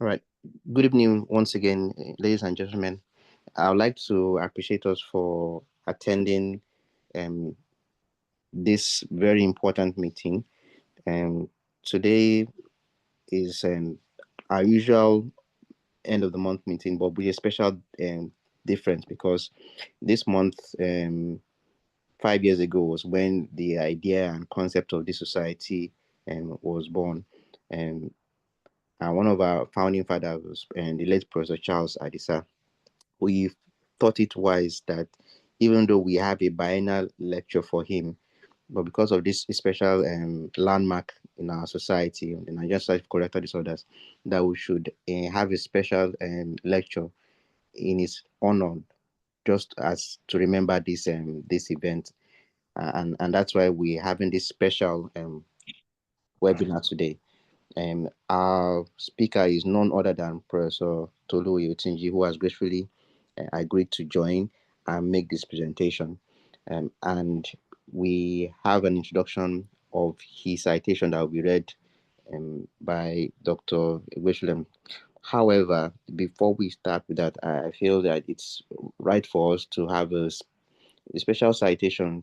All right. Good evening once again, ladies and gentlemen. I would like to appreciate us for attending this very important meeting. Today is our usual end of the month meeting, but with a special difference because this month, 5 years ago, was when the idea and concept of this society was born. And one of our founding fathers was the late Professor Charles Adisa. We thought it wise that even though we have a biennial lecture for him, but because of this special landmark in our society, the Nigerian Society of Colorectal Disorders, that we should have a special lecture in his honor, just as to remember this event, and that's why we're having this special webinar today. Our speaker is none other than Professor Tolu Oyetunji, who has gracefully agreed to join and make this presentation. And we have an introduction of his citation that will be read by Dr. Wishlem. However, before we start with that, I feel that it's right for us to have a special citation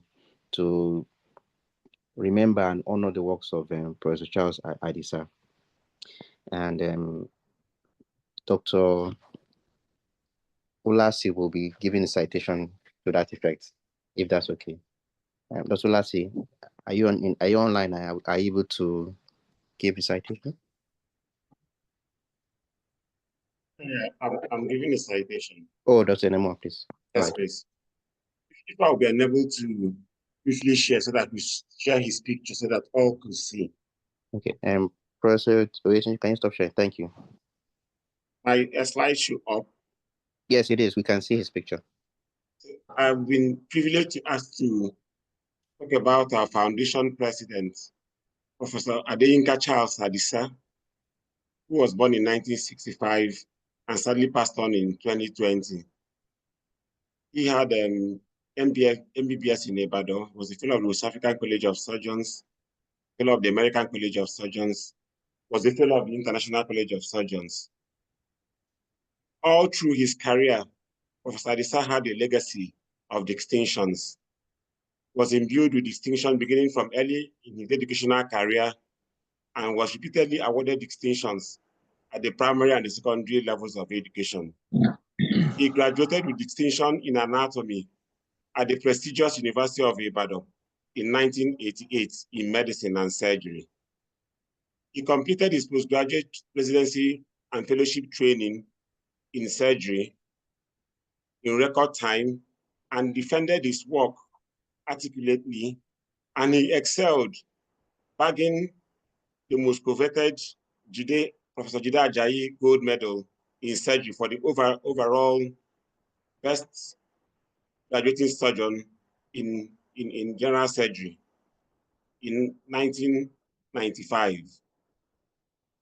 to remember and honor the works of Professor Charles Adisa. And Dr. Ulasi will be giving a citation to that effect, if that's okay. Dr. Ulasi, are you online? Are you able to give a citation? Yeah, I'm giving a citation. Oh, Dr. Nemo, please. Yes, right. Please. If I will be unable to briefly share so that we share his picture so that all could see. Okay. Professor Oyetunji, can you stop sharing? Thank you. My slideshow up. Yes, it is. We can see his picture. I've been privileged to ask to talk about our foundation president, Professor Adeyinka Charles Adisa, who was born in 1965 and sadly passed on in 2020. He had MBBS in Ibadan, was a fellow of the West African College of Surgeons, fellow of the American College of Surgeons, was a fellow of the International College of Surgeons. All through his career, Professor Adisa had a legacy of distinctions, was imbued with distinction beginning from early in his educational career, and was repeatedly awarded distinctions at the primary and the secondary levels of education. He graduated with distinction in anatomy at the prestigious University of Ibadan in 1988 in medicine and surgery. He completed his postgraduate residency and fellowship training in surgery in record time and defended his work articulately, and he excelled, bagging the most coveted Professor Jide Ajayi Gold Medal in surgery for the overall best graduating surgeon in general surgery in 1995.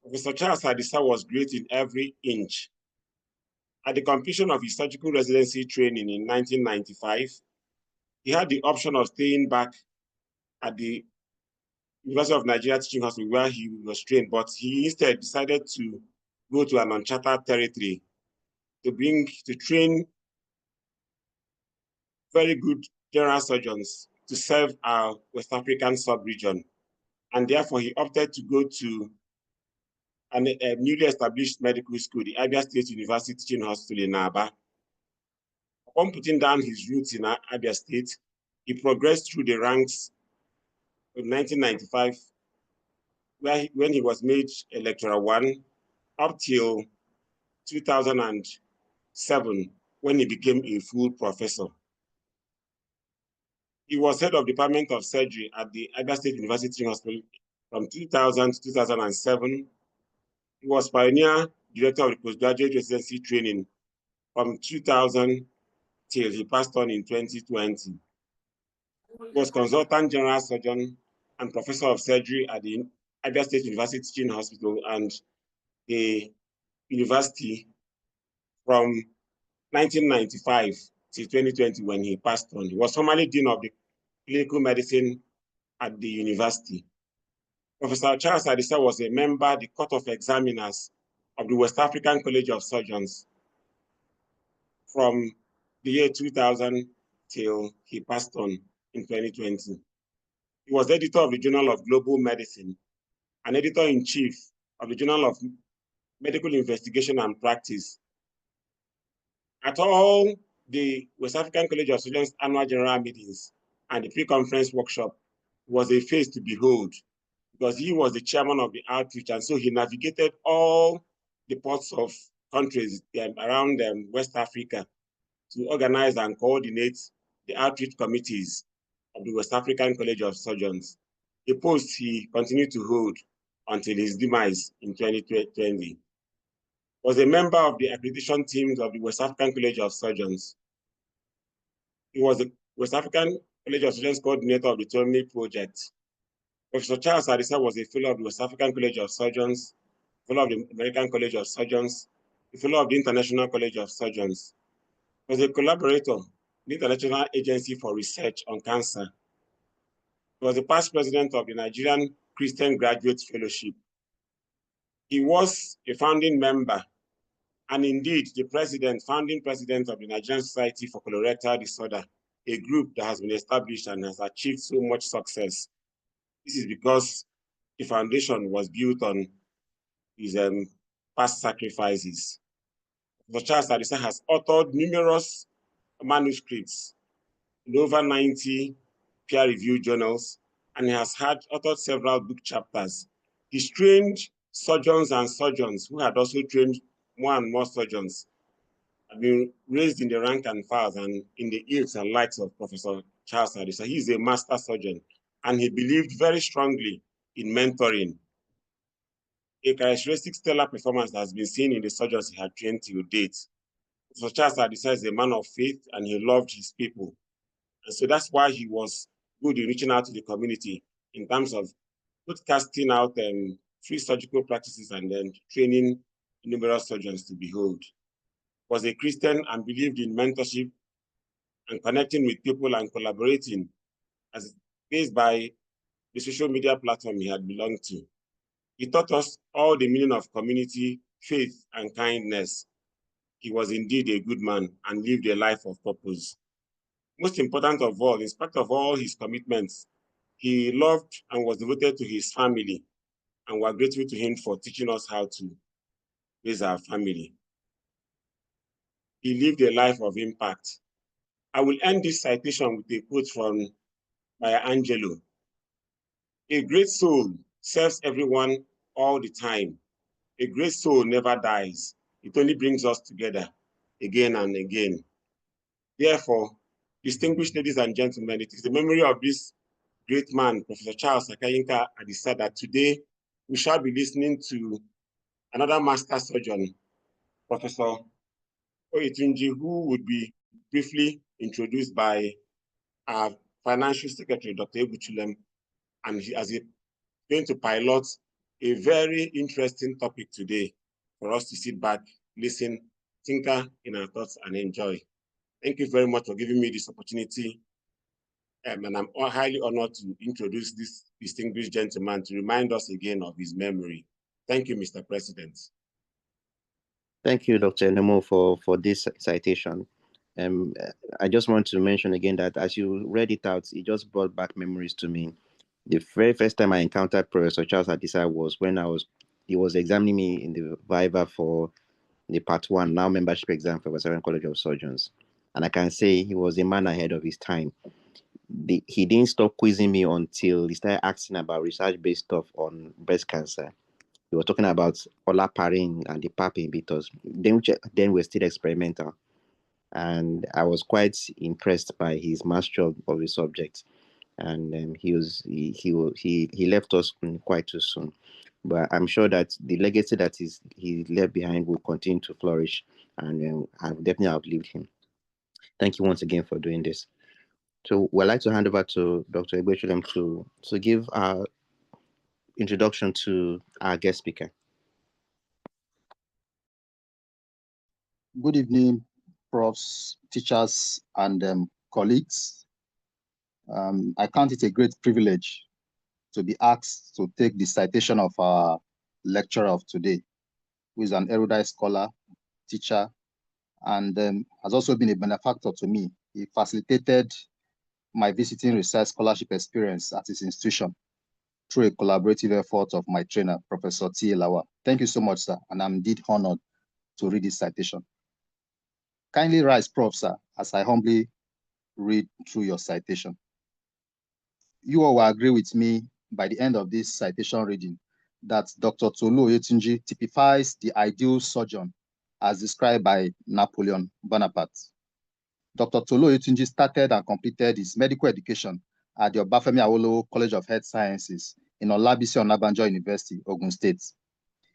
Professor Charles Adisa was great in every inch. At the completion of his surgical residency training in 1995, he had the option of staying back at the University of Nigeria Teaching Hospital where he was trained, but he instead decided to go to an uncharted territory to train very good general surgeons to serve our West African sub-region. And therefore, he opted to go to a newly established medical school, the Abia State University Teaching Hospital in Aba. Upon putting down his roots in Abia State, he progressed through the ranks in 1995, when he was made a lecturer 1, up till 2007, when he became a full professor. He was head of Department of Surgery at the Adisa State University Hospital from 2000 to 2007. He was pioneer director of the postgraduate residency training from 2000 till he passed on in 2020. He was consultant general surgeon and professor of surgery at the Adisa State University Teaching Hospital and the university from 1995 to 2020 when he passed on. He was formerly dean of the clinical medicine at the university. Professor Charles Adisa was a member of the Court of Examiners of the West African College of Surgeons from the year 2000 till he passed on in 2020. He was editor of the Journal of Global Medicine and editor-in-chief of the Journal of Medical Investigation and Practice. At all the West African College of Surgeons annual general meetings and the pre-conference workshop was a face to behold, because he was the chairman of the outreach, and so he navigated all the ports of countries around West Africa to organize and coordinate the outreach committees of the West African College of Surgeons, a post he continued to hold until his demise in 2020. Was a member of the accreditation teams of the West African College of Surgeons. He was the West African College of Surgeons coordinator of the Ptolemy project. Professor Charles Adisa was a fellow of the West African College of Surgeons, fellow of the American College of Surgeons, a fellow of the International College of Surgeons. He was a collaborator in the International Agency for Research on Cancer. He was the past president of the Nigerian Christian Graduate Fellowship. He was a founding member and indeed the founding president of the Nigerian Society for Colorectal Disorder, a group that has been established and has achieved so much success. This is because the foundation was built on his past sacrifices. Dr. Charles Adisa has authored numerous manuscripts in over 90 peer-reviewed journals, and he has authored several book chapters. He's trained surgeons and surgeons who had also trained more and more surgeons, have been raised in the rank and files and in the ilks and likes of Professor Charles Adisa. He is a master surgeon, and he believed very strongly in mentoring, a characteristic stellar performance that has been seen in the surgeons he had trained till date. Professor Charles Adisa is a man of faith, and he loved his people. And so that's why he was good in reaching out to the community in terms of casting out free surgical practices and then training numerous surgeons to behold. Was a Christian and believed in mentorship and connecting with people and collaborating, as based by the social media platform he had belonged to. He taught us all the meaning of community, faith, and kindness. He was indeed a good man and lived a life of purpose. Most important of all, in spite of all his commitments, he loved and was devoted to his family, and we're grateful to him for teaching us how to raise our family. He lived a life of impact. I will end this citation with a quote from Maya Angelou. A great soul serves everyone all the time. A great soul never dies. It only brings us together again and again. Therefore, distinguished ladies and gentlemen, it is the memory of this great man, Professor Charles Akayinka Adisa, that today we shall be listening to another master surgeon, Professor Oyetunji, who would be briefly introduced by our financial secretary, Dr. Ebuchulem, and as he's going to pilot a very interesting topic today for us to sit back, listen, tinker in our thoughts, and enjoy. Thank you very much for giving me this opportunity. And I'm highly honored to introduce this distinguished gentleman to remind us again of his memory. Thank you, Mr. President. Thank you, Dr. Nemo, for this citation. I just want to mention again that as you read it out, it just brought back memories to me. The very first time I encountered Professor Charles Adisa was when he was examining me in the Viva for the Part 1, now membership exam for Western College of Surgeons. And I can say he was a man ahead of his time. He didn't stop quizzing me until he started asking about research-based stuff on breast cancer. He was talking about olaparine and the PARP inhibitors. Then we're still experimental. And I was quite impressed by his mastery of the subject. And he left us quite too soon. But I'm sure that the legacy that he left behind will continue to flourish, and I've definitely outlived him. Thank you once again for doing this. So we'd like to hand over to Dr. Ebuchulem to give our introduction to our guest speaker. Good evening, profs, teachers, and colleagues. I count it a great privilege to be asked to take the citation of our lecturer of today, who is an erudite scholar, teacher, and has also been a benefactor to me. He facilitated my visiting research scholarship experience at his institution through a collaborative effort of my trainer, Professor T. Lawa. Thank you so much, sir, and I'm indeed honored to read this citation. Kindly rise, Prof, sir, as I humbly read through your citation. You all will agree with me by the end of this citation reading that Dr. Tolu Oyetunji typifies the ideal surgeon as described by Napoleon Bonaparte. Dr. Tolu Oyetunji started and completed his medical education at the Obafemi Awolowo College of Health Sciences in Olabisi Onabanjo University, Ogun State.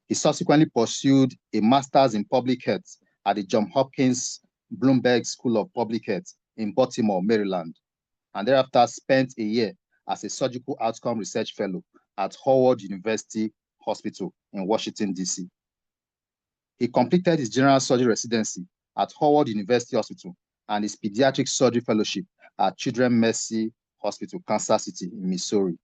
He subsequently pursued a master's in public health at the Johns Hopkins Bloomberg School of Public Health in Baltimore, Maryland, and thereafter spent a year as a surgical outcome research fellow at Howard University Hospital in Washington, D.C. He completed his general surgery residency at Howard University Hospital and his pediatric surgery fellowship at Children's Mercy Hospital, Kansas City, in Missouri.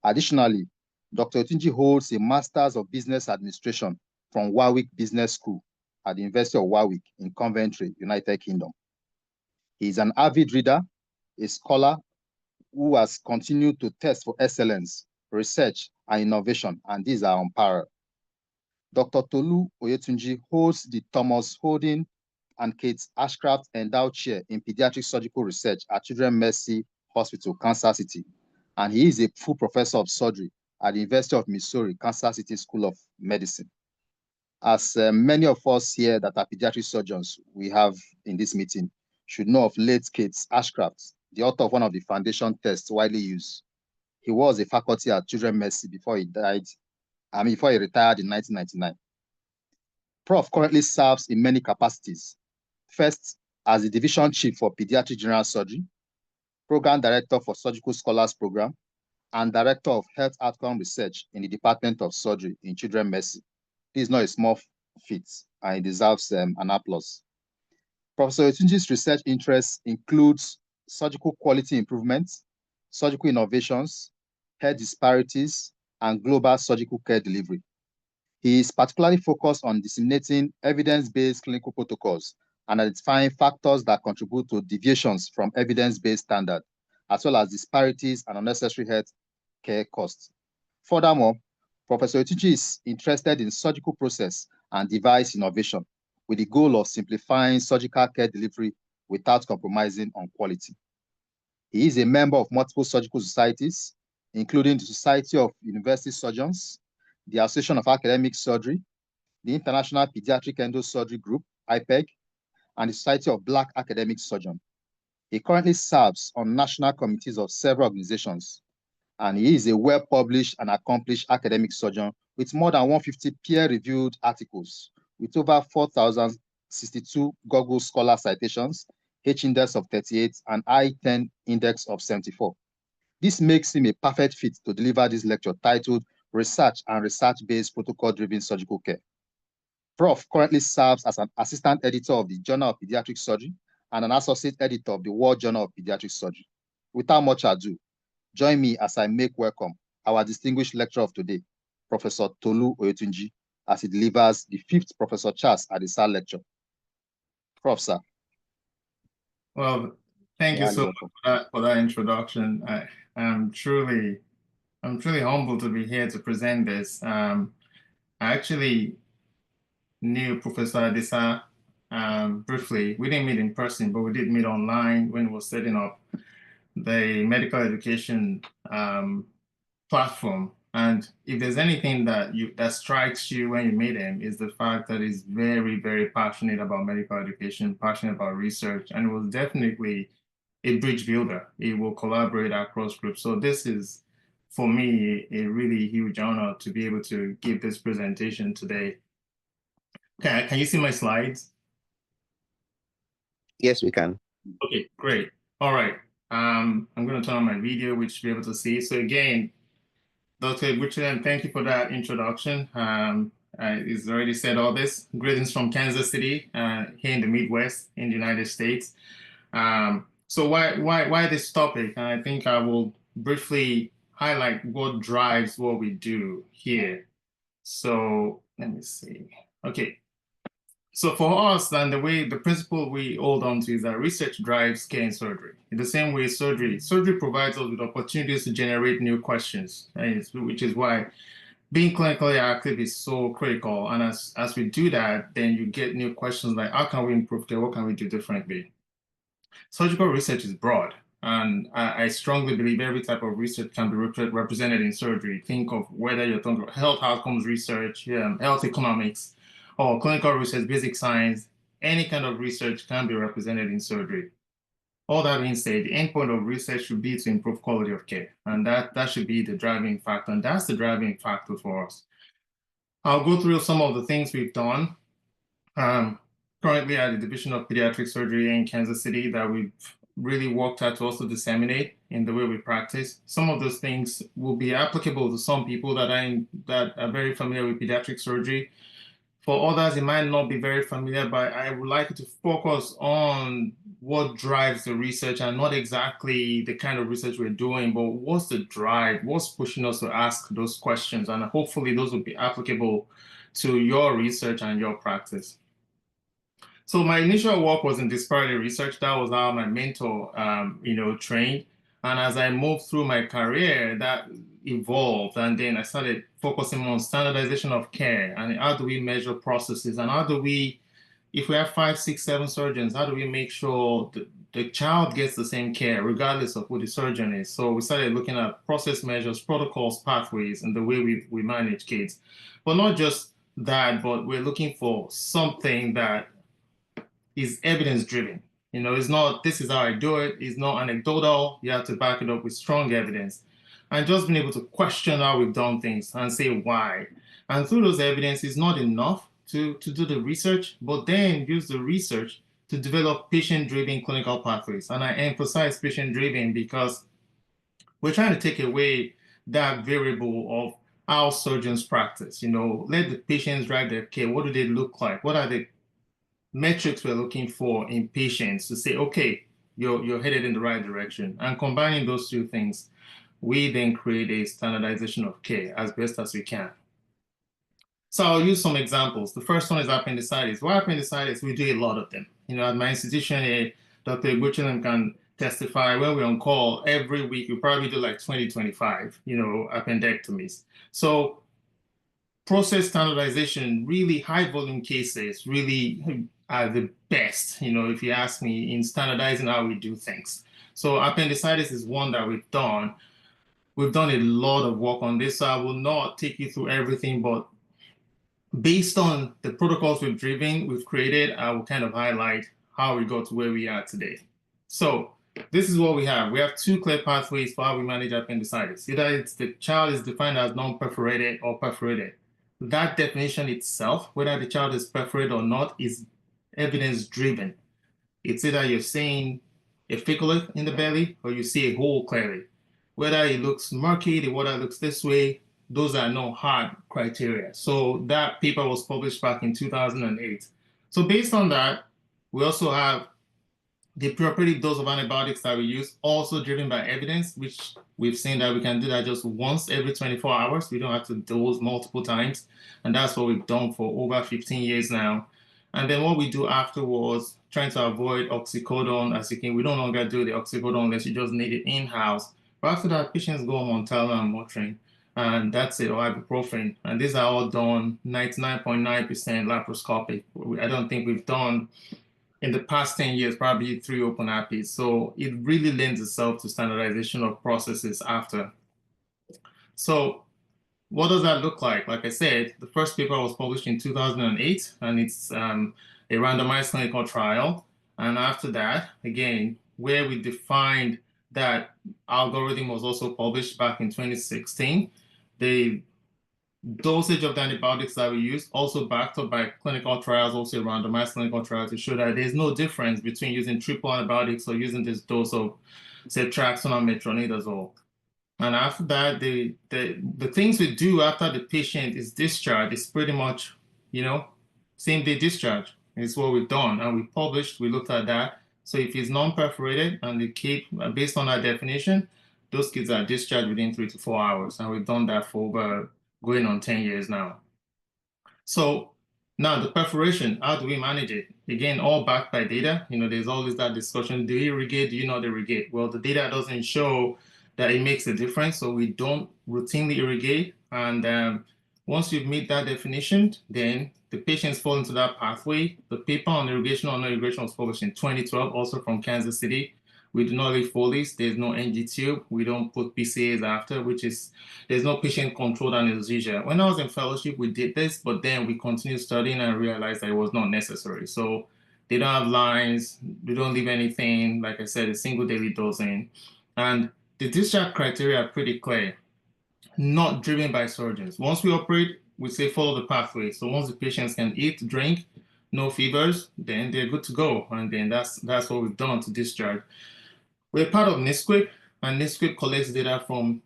Additionally, Dr. Oyetunji holds a Master's of Business Administration from Warwick Business School at the University of Warwick in Coventry, United Kingdom. He is an avid reader, a scholar who has continued to test for excellence, research, and innovation, and these are unparalleled. Dr. Tolu Oyetunji holds the Thomas Holding and Kate Ashcraft Endowed Chair in Pediatric Surgical Research at Children's Mercy Hospital, Kansas City, and he is a full professor of surgery at the University of Missouri, Kansas City School of Medicine. As many of us here that are pediatric surgeons we have in this meeting should know of late Kate Ashcraft, the author of one of the foundation tests widely used. He was a faculty at Children's Mercy before he retired in 1999. Prof currently serves in many capacities. First, as the division chief for pediatric general surgery, program director for Surgical Scholars Program, and director of health outcome research in the Department of Surgery in Children's Mercy. This is not a small feat, and it deserves an applause. Professor Oyetunji's research interests includes surgical quality improvements, surgical innovations, health disparities, and global surgical care delivery. He is particularly focused on disseminating evidence-based clinical protocols and identifying factors that contribute to deviations from evidence-based standards, as well as disparities and unnecessary health care costs. Furthermore, Professor Oyetunji is interested in surgical process and device innovation with the goal of simplifying surgical care delivery without compromising on quality. He is a member of multiple surgical societies, including the Society of University Surgeons, the Association of Academic Surgery, the International Pediatric Endosurgery Group, IPEG, and the Society of Black Academic Surgeons. He currently serves on national committees of several organizations, and he is a well-published and accomplished academic surgeon with more than 150 peer-reviewed articles, with over 4,062 Google Scholar citations, H-index of 38, and I-10 index of 74. This makes him a perfect fit to deliver this lecture titled Research and Research-Based Protocol-Driven Surgical Care. Prof currently serves as an assistant editor of the Journal of Pediatric Surgery and an associate editor of the World Journal of Pediatric Surgery. Without much ado, join me as I make welcome our distinguished lecturer of today, Professor Tolu Oyetunji, as he delivers the 5th Professor Charles Adisa lecture. Prof, sir. Well, thank you so much for that introduction. I'm truly humbled to be here to present this. I actually knew Professor Adisa briefly. We didn't meet in person, but we did meet online when we were setting up the medical education platform. And if there's anything that strikes you when you meet him, is the fact that he's very, very passionate about medical education, passionate about research, and was definitely a bridge builder. He will collaborate across groups. So this is, for me, a really huge honor to be able to give this presentation today. Okay, can you see my slides? Yes, we can. Okay, great. All right. I'm going to turn on my video, which you'll be able to see. So again, Dr. Richard, thank you for that introduction. He's already said all this. Greetings from Kansas City, here in the Midwest in the United States. So why this topic? And I think I will briefly highlight what drives what we do here. So let me see. Okay. So for us, then the principle we hold on to is that research drives care in surgery. In the same way, surgery provides us with opportunities to generate new questions, which is why being clinically active is so critical. And as we do that, then you get new questions like, how can we improve care? What can we do differently? Surgical research is broad, and I strongly believe every type of research can be represented in surgery. Think of whether you're talking about health outcomes research, health economics, or clinical research, basic science. Any kind of research can be represented in surgery. All that being said, the endpoint of research should be to improve quality of care, and that should be the driving factor, and that's the driving factor for us. I'll go through some of the things we've done. Currently at the Division of Pediatric Surgery in Kansas City that we've really worked hard to also disseminate in the way we practice. Some of those things will be applicable to some people that are very familiar with pediatric surgery. For others, it might not be very familiar, but I would like to focus on what drives the research and not exactly the kind of research we're doing, but what's the drive, what's pushing us to ask those questions, and hopefully those will be applicable to your research and your practice. So my initial work was in disparity research. That was how my mentor, trained. And as I moved through my career, that evolved. And then I started focusing on standardization of care and how do we measure processes and how do we, if we have 5, 6, 7 surgeons, how do we make sure the child gets the same care regardless of who the surgeon is? So we started looking at process measures, protocols, pathways, and the way we manage kids. But not just that, but we're looking for something that is evidence driven. It's not, this is how I do it. It's not anecdotal. You have to back it up with strong evidence. And just being able to question how we've done things and say why. And through those evidence, it's not enough to do the research, but then use the research to develop patient-driven clinical pathways. And I emphasize patient-driven because we're trying to take away that variable of how surgeons practice. Let the patients drive their care. What do they look like? What are the metrics we're looking for in patients to say, okay, you're headed in the right direction. And combining those two things, we then create a standardization of care as best as we can. So I'll use some examples. The first one is appendicitis. Why appendicitis? We do a lot of them. At my institution, Dr. Eguchilam can testify when we're on call every week, we probably do like 20, 25, appendectomies. So process standardization, really high volume cases, really are the best, if you ask me, in standardizing how we do things. So appendicitis is one that we've done. We've done a lot of work on this, so I will not take you through everything, but based on the protocols we've created, I will kind of highlight how we got to where we are today. So this is what we have. We have 2 clear pathways for how we manage appendicitis. Either the child is defined as non-perforated or perforated. That definition itself, whether the child is perforated or not, is evidence-driven. It's either you're seeing a feculate in the belly or you see a hole clearly. Whether it looks murky, the water looks this way, those are no hard criteria. So that paper was published back in 2008. So based on that, we also have the appropriate dose of antibiotics that we use, also driven by evidence, which we've seen that we can do that just once every 24 hours. We don't have to dose multiple times. And that's what we've done for over 15 years now. And then what we do afterwards, trying to avoid oxycodone, as you can, we no longer do the oxycodone unless you just need it in-house. But after that, patients go on Tylenol and Motrin, and that's it, or ibuprofen. And these are all done 99.9% laparoscopic. I don't think we've done in the past 10 years, probably 3 open APIs. So it really lends itself to standardization of processes after. So what does that look like? Like I said, the first paper was published in 2008, and it's a randomized clinical trial. And after that, again, where we defined that algorithm was also published back in 2016. The dosage of the antibiotics that we use, also backed up by clinical trials, also randomized clinical trials, to show that there's no difference between using triple antibiotics or using this dose of ceftriaxone or metronidazole. And after that, the things we do after the patient is discharged is pretty much, same day discharge. It's what we've done. And we published, we looked at that. So if it's non-perforated and the kid, based on our definition, those kids are discharged within 3 to 4 hours. And we've done that for over going on 10 years now. So now the perforation, how do we manage it? Again, all backed by data. There's always that discussion. Do you irrigate? Do you not irrigate? Well, the data doesn't show that it makes a difference. So we don't routinely irrigate. And once you've met that definition, then the patients fall into that pathway. The paper on irrigation or no irrigation was published in 2012, also from Kansas City. We do not leave Foley's. There's no NG tube. We don't put PCAs after, there's no patient-controlled anesthesia. When I was in fellowship, we did this, but then we continued studying and realized that it was not necessary. So they don't have lines. They don't leave anything. Like I said, a single daily dosing. And the discharge criteria are pretty clear, not driven by surgeons. Once we operate, we say follow the pathway. So once the patients can eat, drink, no fevers, then they're good to go. And then that's what we've done to discharge. We're part of NISQIP, and NISQIP collects data from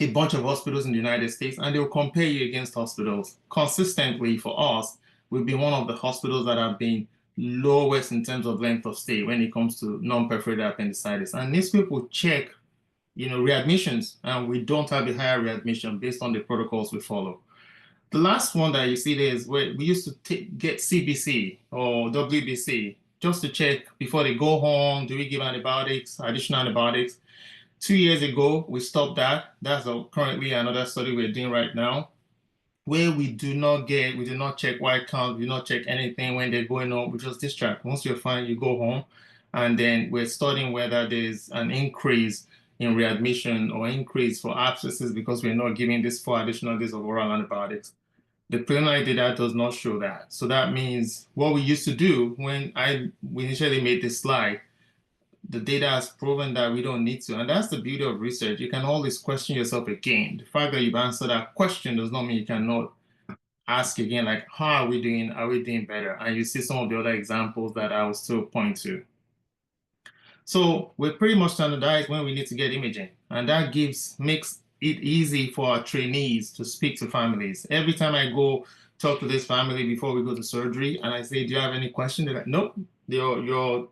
a bunch of hospitals in the United States, and they'll compare you against hospitals. Consistently for us, we've been one of the hospitals that have been lowest in terms of length of stay when it comes to non-perforated appendicitis. And NISQIP will check, readmissions, and we don't have a higher readmission based on the protocols we follow. The last one that you see there is where we used to get CBC or WBC just to check before they go home, do we give antibiotics, additional antibiotics? 2 years ago, we stopped that. That's currently another study we're doing right now, where we do not check white count, we do not check anything when they're going home. We just discharge. Once you're fine, you go home. And then we're studying whether there's an increase in readmission or increase for abscesses because we're not giving this 4 additional days of oral antibiotics. The preliminary data does not show that. So that means what we used to do when we initially made this slide, the data has proven that we don't need to. And that's the beauty of research. You can always question yourself again. The fact that you've answered that question does not mean you cannot ask again, like, how are we doing? Are we doing better? And you see some of the other examples that I will still point to. So we're pretty much standardized when we need to get imaging. And that makes it easy for our trainees to speak to families. Every time I go talk to this family before we go to surgery and I say, do you have any question? They're like, nope, your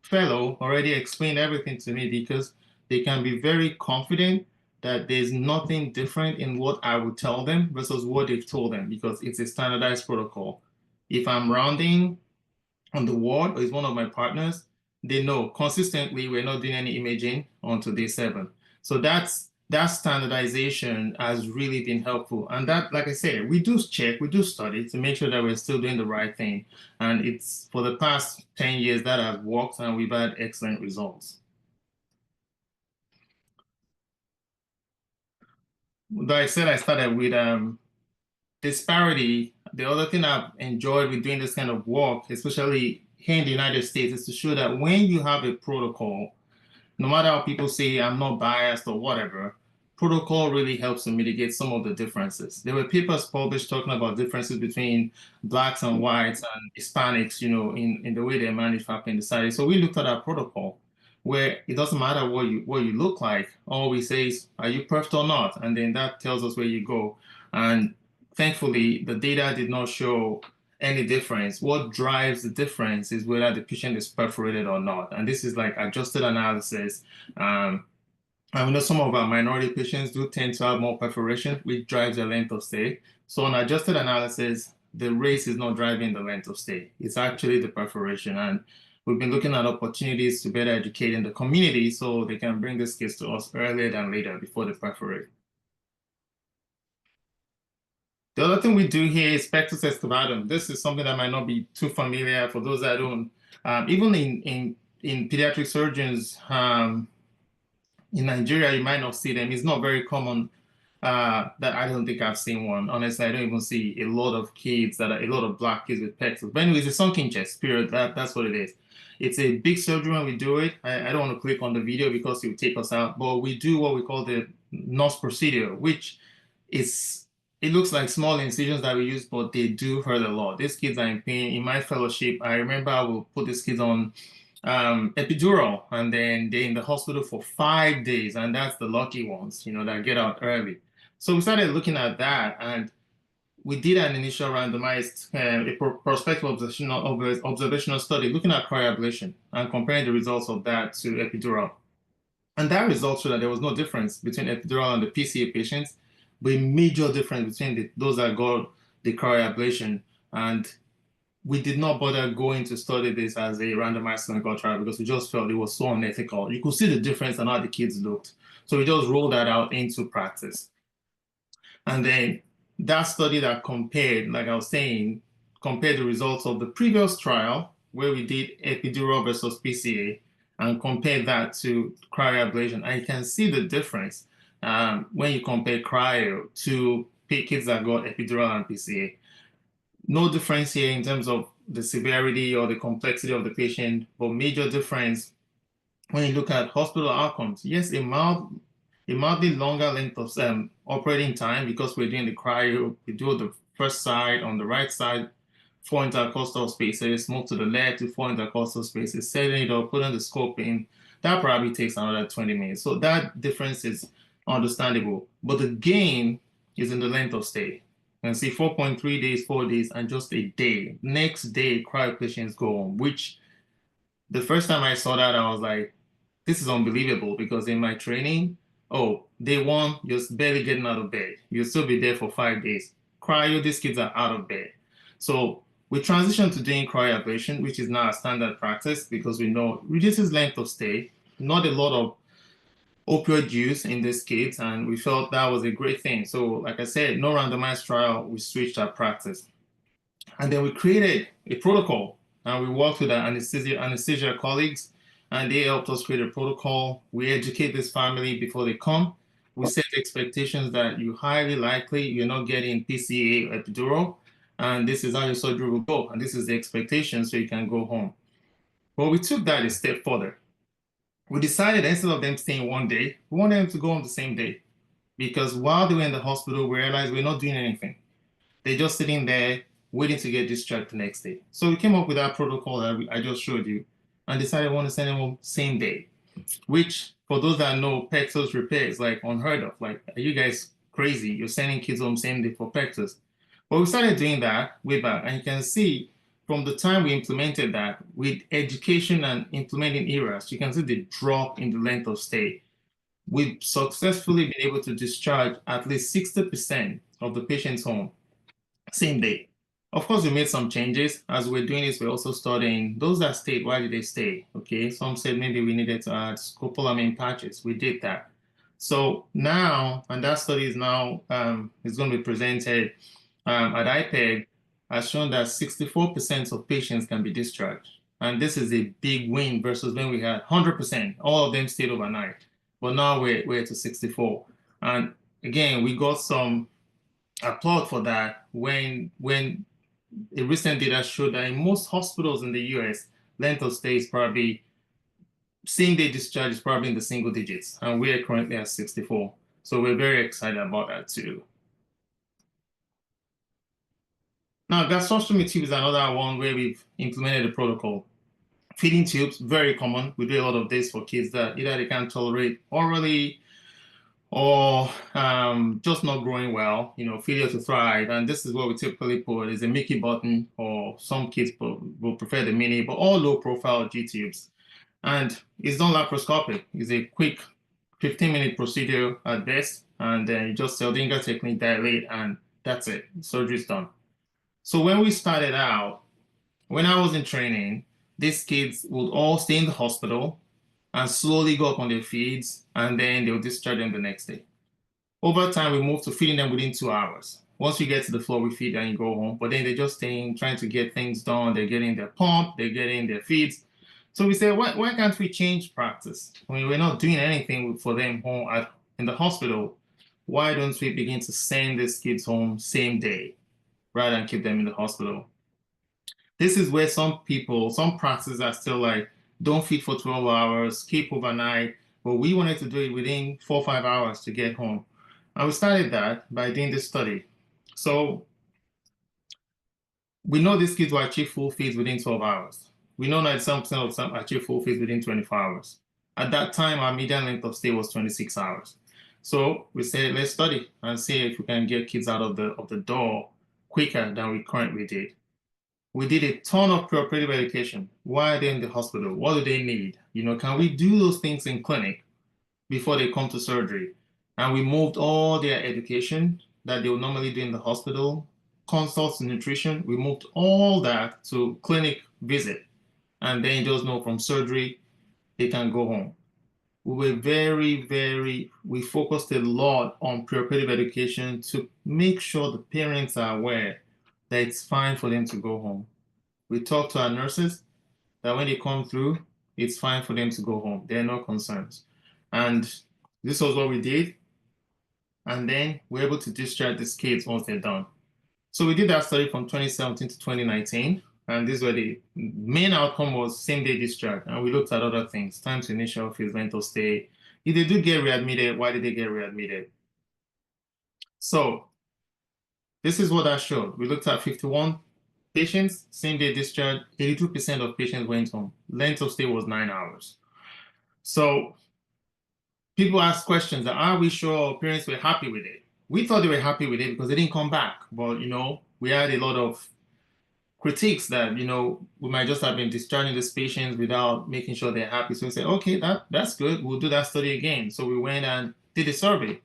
fellow already explained everything to me, because they can be very confident that there's nothing different in what I would tell them versus what they've told them, because it's a standardized protocol. If I'm rounding on the ward or is one of my partners, they know consistently we're not doing any imaging until day 7. So that standardization has really been helpful. And that, like I said, we do study to make sure that we're still doing the right thing. And it's for the past 10 years that has worked, and we've had excellent results. Though I said I started with disparity, the other thing I've enjoyed with doing this kind of work, especially here in the United States, is to show that when you have a protocol, no matter how people say I'm not biased or whatever, protocol really helps to mitigate some of the differences. There were papers published talking about differences between Blacks and whites and Hispanics, in the way they manage appendicitis. So we looked at our protocol, where it doesn't matter what you look like. All we say is, are you perfed or not? And then that tells us where you go. And thankfully, the data did not show any difference. What drives the difference is whether the patient is perforated or not. And this is like adjusted analysis. And we know some of our minority patients do tend to have more perforation, which drives the length of stay. So on adjusted analysis, the race is not driving the length of stay. It's actually the perforation. And we've been looking at opportunities to better educate in the community so they can bring this case to us earlier than later before they perforate. The other thing we do here is pectus excavatum. This is something that might not be too familiar for those that don't. Even in pediatric surgeons in Nigeria, you might not see them. It's not very common. That I don't think I've seen one. Honestly, I don't even see a lot of Black kids with pectus. But anyways, it's sunken chest, period. That's what it is. It's a big surgery when we do it. I don't want to click on the video because it will take us out. But we do what we call the NOS procedure, which is, it looks like small incisions that we use, but they do hurt a lot. These kids are in pain. In my fellowship, I remember I will put these kids on epidural, and then they're in the hospital for 5 days, and that's the lucky ones, that get out early. So we started looking at that, and we did an initial randomized prospective observational study looking at cryoablation and comparing the results of that to epidural. And that result showed that there was no difference between epidural and the PCA patients, but a major difference between those that got the cryoablation. And we did not bother going to study this as a randomized clinical trial because we just felt it was so unethical. You could see the difference in how the kids looked. So we just rolled that out into practice. And then that study that compared, like I was saying, compared the results of the previous trial where we did epidural versus PCA and compared that to cryoablation. And you can see the difference when you compare cryo to kids that got epidural and PCA. No difference here in terms of the severity or the complexity of the patient, but major difference when you look at hospital outcomes. Yes, a mildly longer length of operating time because we're doing the cryo. We do the first side on the right side, 4 intercostal spaces, move to the left to 4 intercostal spaces, setting it up, putting the scope in. That probably takes another 20 minutes. So that difference is understandable. But the gain is in the length of stay. You can see 4.3 days, 4 days, and just a day. Next day, cryo patients go home, which the first time I saw that, I was like, this is unbelievable because in my training, day one, you're barely getting out of bed. You'll still be there for 5 days. Cryo, these kids are out of bed. So we transitioned to doing cryoablation, which is now a standard practice because we know it reduces length of stay, not a lot of opioid use in these kids, and we felt that was a great thing. So like I said, no randomized trial, we switched our practice. And then we created a protocol and we worked with our anesthesia colleagues and they helped us create a protocol. We educate this family before they come. We set expectations that you highly likely you're not getting PCA epidural, and this is how your surgery will go, and this is the expectation so you can go home. Well, we took that a step further. We decided instead of them staying 1 day, we wanted them to go home the same day because while they were in the hospital, we realized we're not doing anything. They're just sitting there waiting to get discharged the next day. So we came up with that protocol that I just showed you and decided we want to send them home same day, which for those that know, pectus repair is like unheard of. Like, are you guys crazy? You're sending kids home same day for pectus. But we started doing that way back, and you can see from the time we implemented that with education and implementing ERAS, you can see the drop in the length of stay. We've successfully been able to discharge at least 60% of the patients home same day. Of course, we made some changes. As we're doing this, we're also studying those that stayed, why did they stay? Okay, some said maybe we needed to add scopolamine patches. We did that. So now, and that study is now is going to be presented at IPEG, has shown that 64% of patients can be discharged. And this is a big win versus when we had 100%, all of them stayed overnight. But now we're to 64. And again, we got some applaud for that when a recent data showed that in most hospitals in the US, length of stay is probably same day discharge is probably in the single digits, and we are currently at 64. So we're very excited about that too. Now, gastrostomy tube is another one where we've implemented a protocol. Feeding tubes, very common. We do a lot of this for kids that either they can't tolerate orally or just not growing well, failure to thrive. And this is what we typically put is a Mickey button, or some kids will prefer the mini, but all low profile G tubes. And it's done laparoscopic. It's a quick 15-minute procedure at best. And then you just Seldinger technique, dilate, and that's it. Surgery's done. So when we started out, when I was in training, these kids would all stay in the hospital and slowly go up on their feeds, and then they'll discharge them the next day. Over time, we moved to feeding them within 2 hours. Once you get to the floor, we feed and you go home. But then they're just staying, trying to get things done. They're getting their pump, they're getting their feeds. So we said, why can't we change practice? When we're not doing anything for them home in the hospital, why don't we begin to send these kids home same day rather than keep them in the hospital? This is where some practices are still like, don't feed for 12 hours, keep overnight. But we wanted to do it within 4 or 5 hours to get home. And we started that by doing this study. So we know these kids will achieve full feeds within 12 hours. We know that some of them achieve full feeds within 24 hours. At that time, our median length of stay was 26 hours. So we said, let's study and see if we can get kids out of the door quicker than we currently did. We did a ton of preoperative education. Why are they in the hospital? What do they need? Can we do those things in clinic before they come to surgery? And we moved all their education that they would normally do in the hospital, consults, nutrition, we moved all that to clinic visit. And then just know from surgery, they can go home. We were we focused a lot on preoperative education to make sure the parents are aware that it's fine for them to go home. We talk to our nurses that when they come through, it's fine for them to go home. There are no concerns. And this was what we did. And then we're able to discharge these kids once they're done. So we did that study from 2017 to 2019. And this is where the main outcome was same-day discharge. And we looked at other things, time to initial phase, mental stay. If they do get readmitted, why did they get readmitted? So this is what that showed. We looked at 51 patients, same-day discharge, 82% of patients went home. Length of stay was 9 hours. So people ask questions, are we sure parents were happy with it? We thought they were happy with it because they didn't come back. But, we had a lot of critiques that, we might just have been discharging these patients without making sure they're happy. So we said, okay, that's good. We'll do that study again. So we went and did a survey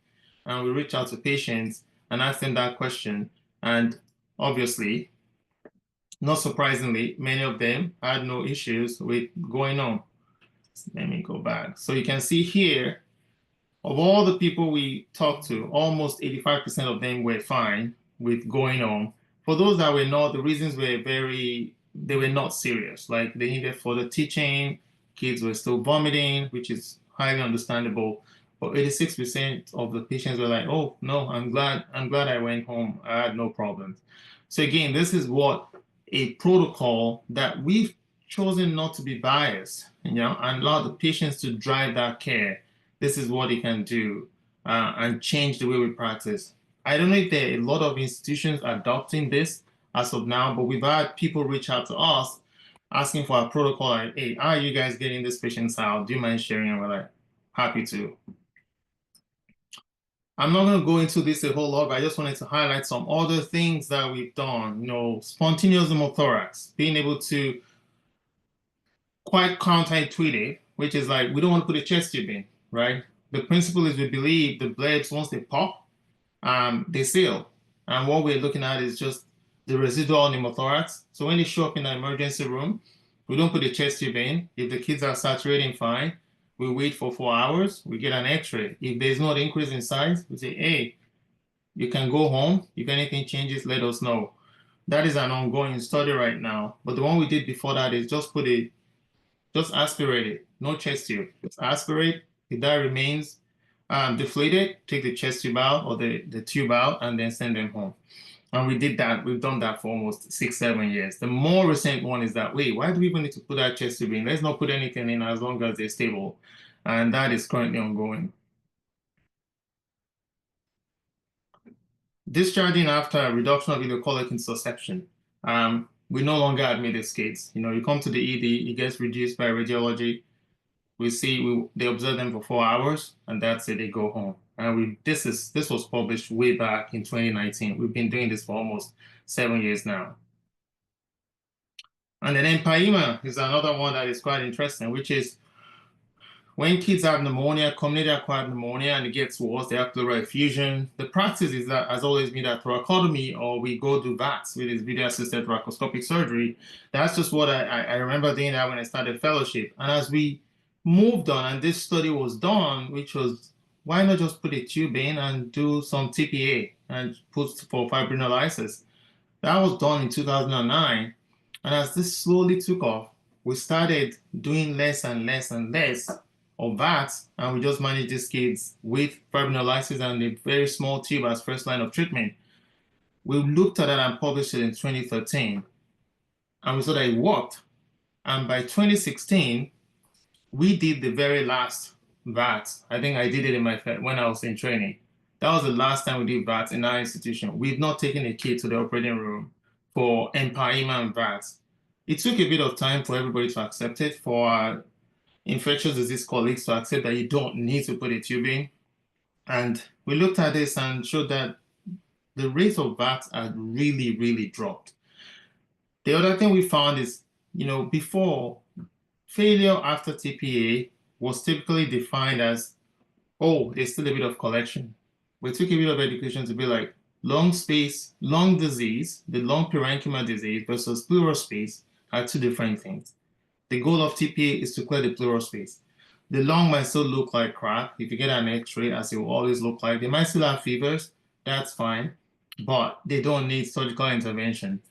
and we reached out to patients and asked them that question. And obviously, not surprisingly, many of them had no issues with going on. Let me go back. So you can see here, of all the people we talked to, almost 85% of them were fine with going on. For those that were not, the reasons were they were not serious. Like they needed further teaching, kids were still vomiting, which is highly understandable. But 86% of the patients were like, oh, no, I'm glad I went home. I had no problems. So again, this is what a protocol that we've chosen not to be biased, and allow the patients to drive that care. This is what it can do and change the way we practice. I don't know if there are a lot of institutions adopting this as of now, but we've had people reach out to us asking for a protocol like, hey, how are you guys getting this patients out? Do you mind sharing? And we're like, happy to. I'm not going to go into this a whole lot, but I just wanted to highlight some other things that we've done. Spontaneous pneumothorax, being able to quite counterintuitive, which is like, we don't want to put a chest tube in, right? The principle is we believe the blebs, once they pop, they seal. And what we're looking at is just the residual pneumothorax. So when they show up in the emergency room, we don't put the chest tube in. If the kids are saturating fine, we wait for 4 hours, we get an x-ray. If there's no increase in size, we say, hey, you can go home. If anything changes, let us know. That is an ongoing study right now. But the one we did before that is just aspirate it, no chest tube. Just aspirate. If that remains deflated, take the chest tube out or the tube out and then send them home. And we did that. We've done that for almost 6-7 years. The more recent one is that, wait, why do we even need to put that chest tube in? Let's not put anything in as long as they're stable. And that is currently ongoing. Discharging after reduction of ileocholic intussusception. We no longer admit these kids. You come to the ED, it gets reduced by radiology. They observe them for 4 hours, and that's it. They go home. And this was published way back in 2019. We've been doing this for almost 7 years now. And then empyema is another one that is quite interesting, which is when kids have pneumonia, community-acquired pneumonia, and it gets worse, they have pleural effusion. The practice has always been that thoracotomy, or we go do VATS, which is video-assisted thoracoscopic surgery. That's just what I remember doing that when I started fellowship. And as we moved on, and this study was done, which was, why not just put a tube in and do some TPA and put for fibrinolysis? That was done in 2009. And as this slowly took off, we started doing less and less and less of that, and we just managed these kids with fibrinolysis and a very small tube as first line of treatment. We looked at that and published it in 2013, and we saw that it worked. And by 2016, we did the very last VAT. I think I did it when I was in training. That was the last time we did VAT in our institution. We've not taken a kid to the operating room for empyema and VAT. It took a bit of time for everybody to accept it, for our infectious disease colleagues to accept that you don't need to put a tube in. And we looked at this and showed that the rates of VATs are really, really dropped. The other thing we found is, before, failure after TPA was typically defined as, oh, there's still a bit of collection. We took a bit of education to be like, lung disease, the lung parenchyma disease versus pleural space are two different things. The goal of TPA is to clear the pleural space. The lung might still look like crap if you get an x-ray, as it will always look like. They might still have fevers, that's fine, but they don't need surgical intervention.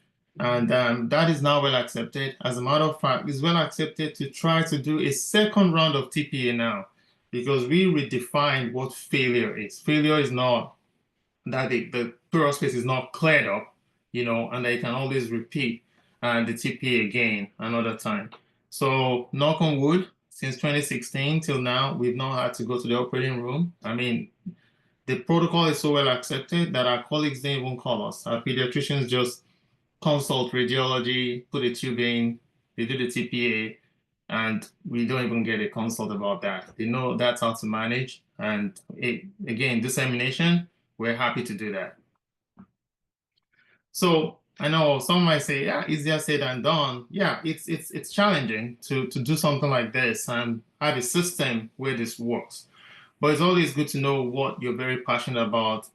And that is now well accepted. As a matter of fact, it's well accepted to try to do a second round of TPA now, because we redefined what failure is. Failure is not that the pleural space is not cleared up, and they can always repeat the TPA again another time. So knock on wood, since 2016 till now, we've not had to go to the operating room. I mean, the protocol is so well accepted that our colleagues didn't even call us. Our pediatricians just consult radiology, put a tube in, they do the TPA, and we don't even get a consult about that. They know that's how to manage. And again, dissemination, we're happy to do that. So I know some might say, yeah, easier said than done. Yeah, it's challenging to do something like this and have a system where this works. But it's always good to know what you're very passionate about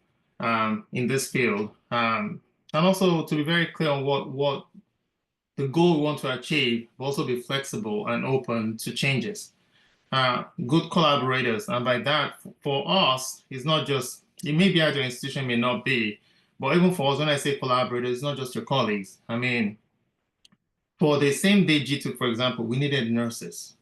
in this field. And also to be very clear on what the goal we want to achieve, but also be flexible and open to changes. Good collaborators, and by that, for us, it's not just, it may be at your institution, may not be, but even for us, when I say collaborators, it's not just your colleagues. I mean, for the same day G2, for example, we needed nurses.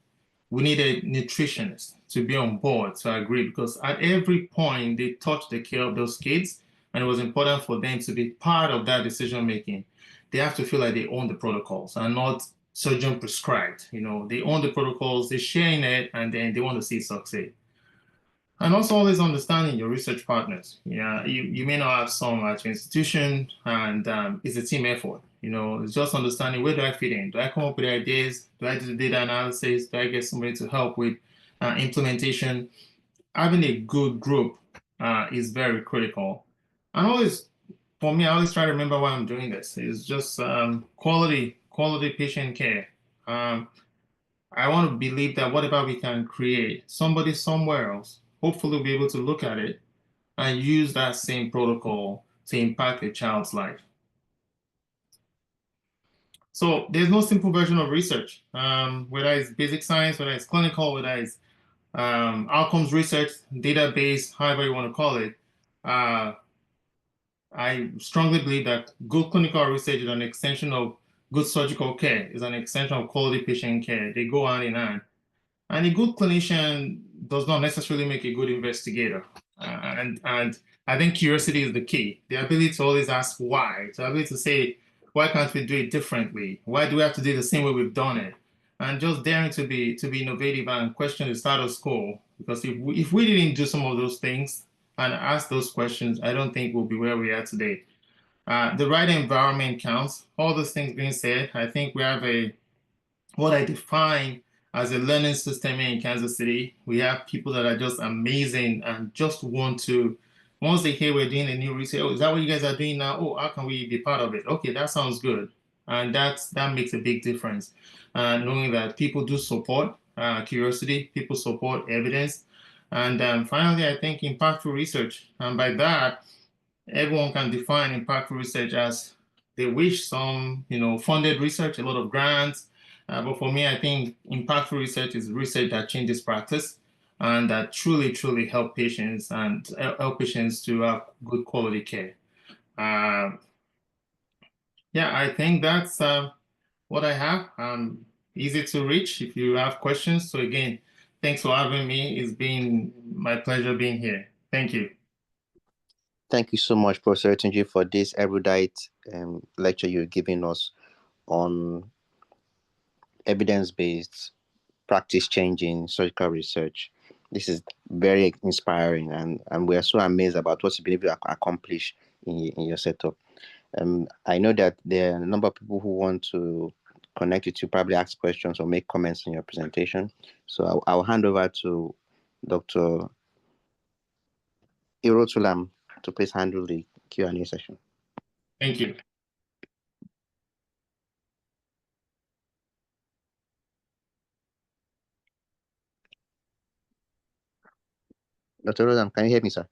We needed nutritionists to be on board to agree, because at every point they touched the care of those kids, and it was important for them to be part of that decision making. They have to feel like they own the protocols and not surgeon prescribed. They own the protocols, they're sharing it, and then they want to see it succeed. And also always understanding your research partners. Yeah, you may not have some at your institution, and it's a team effort. It's just understanding, where do I fit in? Do I come up with ideas? Do I do the data analysis? Do I get somebody to help with implementation? Having a good group is very critical. And for me, I always try to remember why I'm doing this. It's just quality patient care. I want to believe that whatever we can create, somebody somewhere else, hopefully will be able to look at it and use that same protocol to impact a child's life. So there's no simple version of research, whether it's basic science, whether it's clinical, whether it's outcomes research, database, however you want to call it. I strongly believe that good clinical research is an extension of good surgical care, is an extension of quality patient care. They go hand in hand. And a good clinician does not necessarily make a good investigator. And I think curiosity is the key. The ability to always ask why, the ability to say, why can't we do it differently? Why do we have to do it the same way we've done it? And just daring to be innovative and question the status quo. Because if we didn't do some of those things and ask those questions, I don't think we'll be where we are today. The right environment counts. All those things being said, I think we have what I define as a learning system in Kansas City. We have people that are just amazing and just want to, once they hear we're doing a new research, oh, is that what you guys are doing now? Oh, how can we be part of it? Okay, that sounds good. And that makes a big difference. Knowing that people do support curiosity, people support evidence. And finally, I think impactful research. And by that, everyone can define impactful research as they wish. Some, funded research, a lot of grants. But for me, I think impactful research is research that changes practice and that truly, truly help patients and help patients to have good quality care. Yeah, I think that's what I have. Easy to reach if you have questions. So again, thanks for having me. It's been my pleasure being here. Thank you. Thank you so much, Professor Oyetunji, for this erudite lecture you're giving us on evidence-based, practice-changing surgical research. This is very inspiring, and we are so amazed about what you've been able to accomplish in your setup. I know that there are a number of people who want to connect with you, probably ask questions or make comments in your presentation. So I'll hand over to Dr. Irotulam to please handle the Q&A session. Thank you. Dr. Rodham, can you hear me, sir?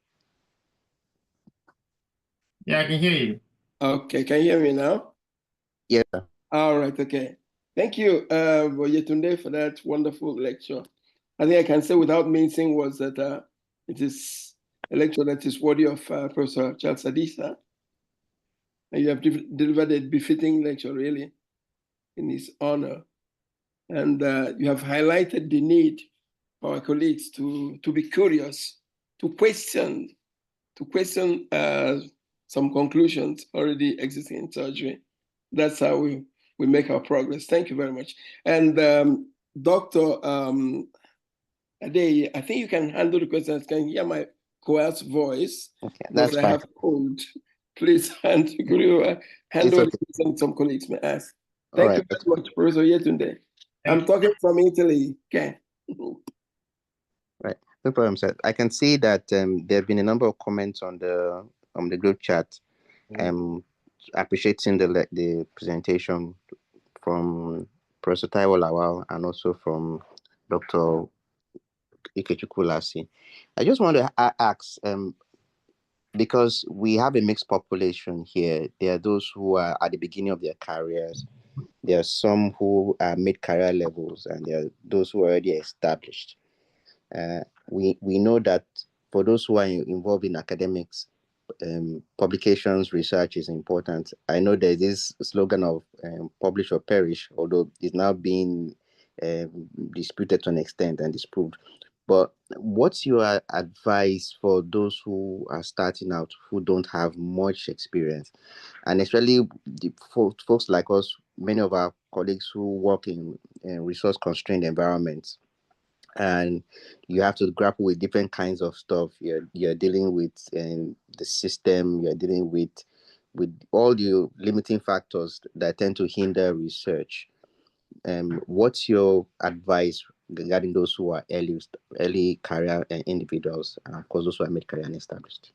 Yeah, I can hear you. Okay, can you hear me now? Yes, sir. All right, okay. Thank you, Oyetunji, for that wonderful lecture. I think I can say without mincing words that it is a lecture that is worthy of Professor Charles Adisa. And you have delivered a befitting lecture, really, in his honor. And you have highlighted the need for our colleagues to be curious, to question some conclusions already existing in surgery. That's how we make our progress. Thank you very much. And Dr. Ade, I think you can handle the questions. Can you hear my coarse voice? Okay, that's because I fine. have cold. Please handle the questions some colleagues may ask. Thank you very much, Professor Oyetunji. I'm talking from Italy. Okay. Right. No problem, sir. I can see that there have been a number of comments on the group chat. Appreciating the presentation from Professor Taiwo Lawal and also from Dr. Ikechukwu. I just want to ask, because we have a mixed population here. There are those who are at the beginning of their careers. There are some who are mid-career levels, and there are those who are already established. We know that for those who are involved in academics, publications, research is important. I know there's this slogan of publish or perish, although it's now being disputed to an extent and disproved. But what's your advice for those who are starting out, who don't have much experience, and especially the folks like us, many of our colleagues who work in resource-constrained environments, and you have to grapple with different kinds of stuff. You're dealing with the system. You're dealing with all the limiting factors that tend to hinder research. What's your advice regarding those who are early career individuals, and of course those who are mid-career and established?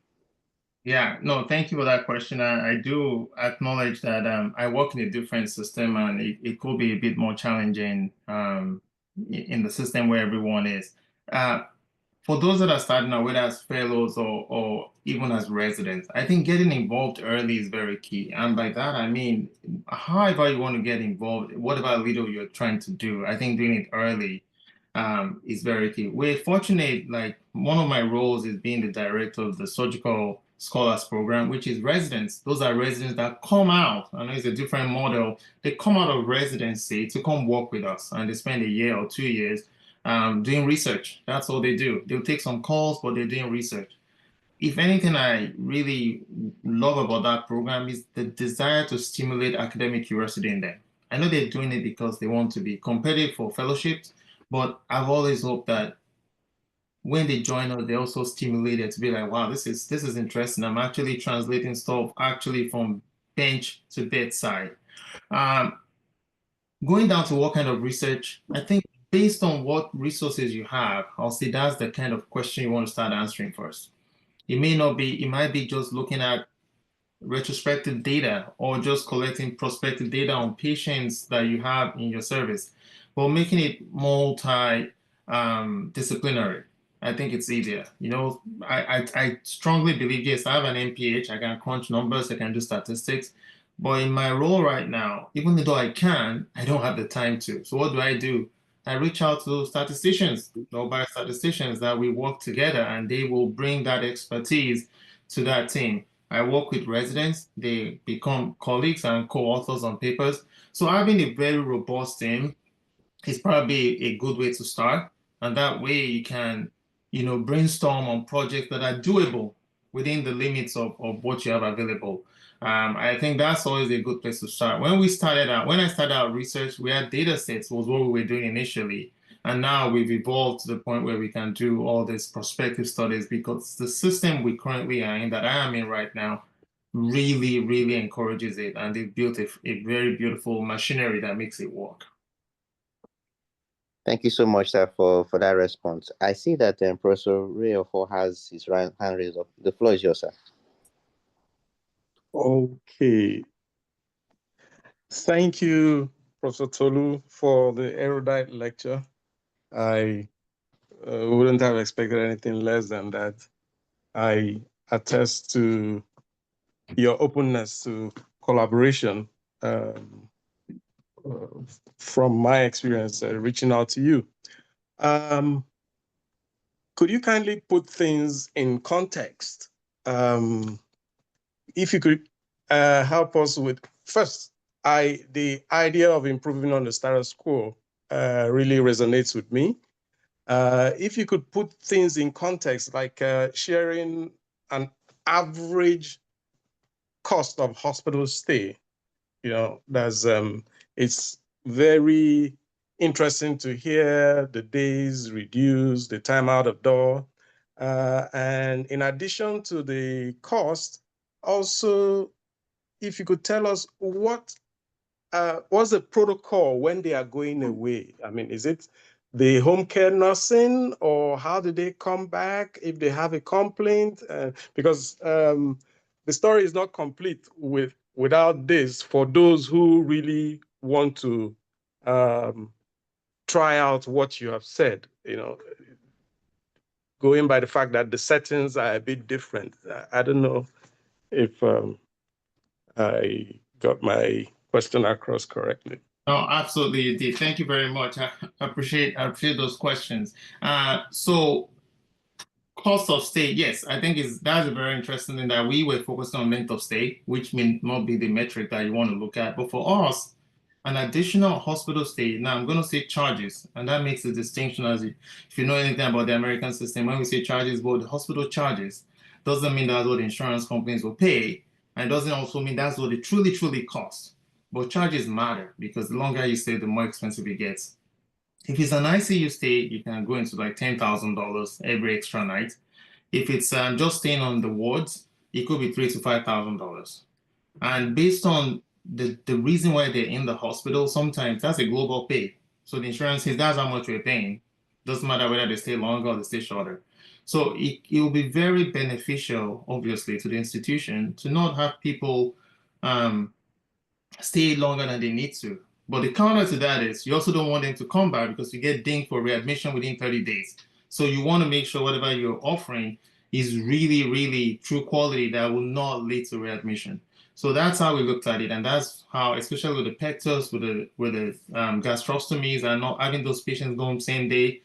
Yeah, no, thank you for that question. I do acknowledge that I work in a different system, and it could be a bit more challenging in the system where everyone is. For those that are starting out, whether as fellows or even as residents, I think getting involved early is very key. And by that, I mean, however you want to get involved, whatever little you're trying to do, I think doing it early is very key. We're fortunate, like one of my roles is being the director of the Surgical Scholars Program, which is residents. Those are residents that come out. I know it's a different model. They come out of residency to come work with us, and they spend a year or 2 years doing research. That's all they do. They'll take some calls, but they're doing research. If anything I really love about that program is the desire to stimulate academic curiosity in them. I know they're doing it because they want to be competitive for fellowships, but I've always hoped that when they join us, they're also stimulated to be like, wow, this is interesting. I'm actually translating stuff actually from bench to bedside. Going down to what kind of research, I think based on what resources you have, I'll say that's the kind of question you want to start answering first. It might be just looking at retrospective data or just collecting prospective data on patients that you have in your service, but making it multi-disciplinary. I think it's easier. I strongly believe, yes, I have an MPH, I can crunch numbers, I can do statistics, but in my role right now, even though I don't have the time to. So what do? I reach out to statisticians, biostatisticians that we work together, and they will bring that expertise to that team. I work with residents, they become colleagues and co-authors on papers. So having a very robust team is probably a good way to start. And that way you can, brainstorm on projects that are doable within the limits of what you have available. I think that's always a good place to start. When I started out research, we had data sets was what we were doing initially. And now we've evolved to the point where we can do all these prospective studies because the system we currently are in, that I am in right now, really, really encourages it. And they've built a very beautiful machinery that makes it work. Thank you so much, sir, for that response. I see that Professor Rayofo has his hand raised up. The floor is yours, sir. Okay. Thank you, Professor Tolu, for the erudite lecture. I wouldn't have expected anything less than that. I attest to your openness to collaboration from my experience reaching out to you. Could you kindly put things in context? If you could help us with, first, the idea of improving on the status quo really resonates with me. If you could put things in context, like sharing an average cost of hospital stay, there's it's very interesting to hear the days reduced, the time out of door, and in addition to the cost, also if you could tell us what's the protocol when they are going away? I mean, is it the home care nursing, or how do they come back if they have a complaint? Because the story is not complete without this for those who really want to try out what you have said, going by the fact that the settings are a bit different. I don't know if I got my question across correctly. No, absolutely, you did. Thank you very much. I appreciate those questions. So cost of stay, yes, I think that's a very interesting thing, that we were focused on length of stay, which may not be the metric that you want to look at. But for us, an additional hospital stay, now I'm going to say charges, and that makes a distinction. If you know anything about the American system, when we say charges, well, the hospital charges doesn't mean that's what the insurance companies will pay, and it doesn't also mean that's what it truly costs. But charges matter, because the longer you stay, the more expensive it gets. If it's an ICU stay, you can go into like $10,000 every extra night. If it's just staying on the wards, it could be $3,000 to $5,000. And based on the reason why they're in the hospital, sometimes that's a global pay. So the insurance says that's how much we're paying. Doesn't matter whether they stay longer or they stay shorter. So it will be very beneficial, obviously, to the institution to not have people stay longer than they need to. But the counter to that is you also don't want them to come back, because you get dinged for readmission within 30 days. So you want to make sure whatever you're offering is really true quality that will not lead to readmission. So that's how we looked at it, and that's how, especially with the pectors, with the gastrostomies, and not having those patients going same day,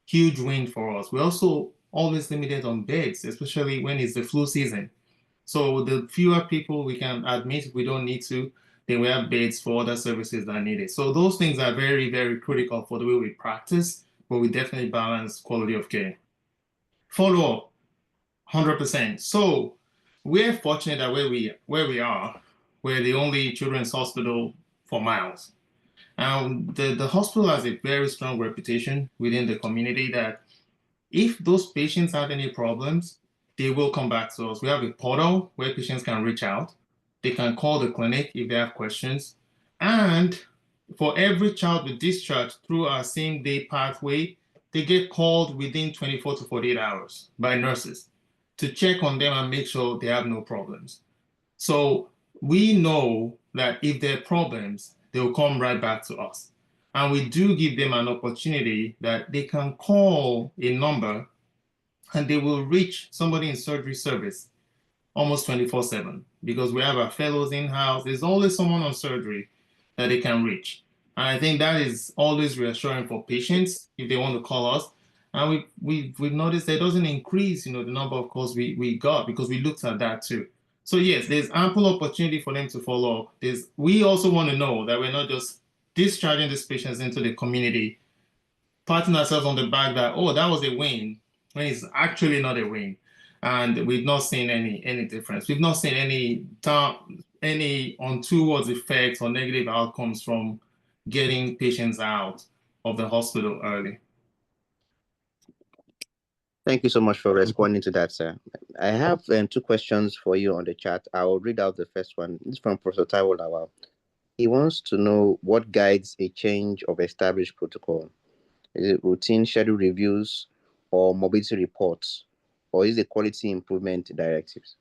huge win for us. We also always limited on beds, especially when it's the flu season. So the fewer people we can admit, we don't need to, then we have beds for other services that are needed. So those things are very critical for the way we practice, but we definitely balance quality of care. Follow-up, 100%. So we're fortunate that where we are, we're the only children's hospital for miles. The hospital has a very strong reputation within the community that if those patients have any problems, they will come back to us. We have a portal where patients can reach out. They can call the clinic if they have questions. And for every child we discharge through our same-day pathway, they get called within 24 to 48 hours by nurses to check on them and make sure they have no problems. So we know that if there are problems, they will come right back to us. And we do give them an opportunity that they can call a number and they will reach somebody in surgery service almost 24/7, because we have our fellows in-house. There's always someone on surgery that they can reach. And I think that is always reassuring for patients if they want to call us. And we've noticed that it doesn't increase, the number of calls we got, because we looked at that too. So yes, there's ample opportunity for them to follow up. We also want to know that we're not just discharging these patients into the community, patting ourselves on the back that, oh, that was a win, when it's actually not a win. And we've not seen any difference. We've not seen any untoward effects or negative outcomes from getting patients out of the hospital early. Thank you so much for responding to that, sir. I have two questions for you on the chat. I will read out the first one. It's from Professor Taiwo Lawal. He wants to know what guides a change of established protocol. Is it routine schedule reviews or mobility reports, or is it quality improvement directives?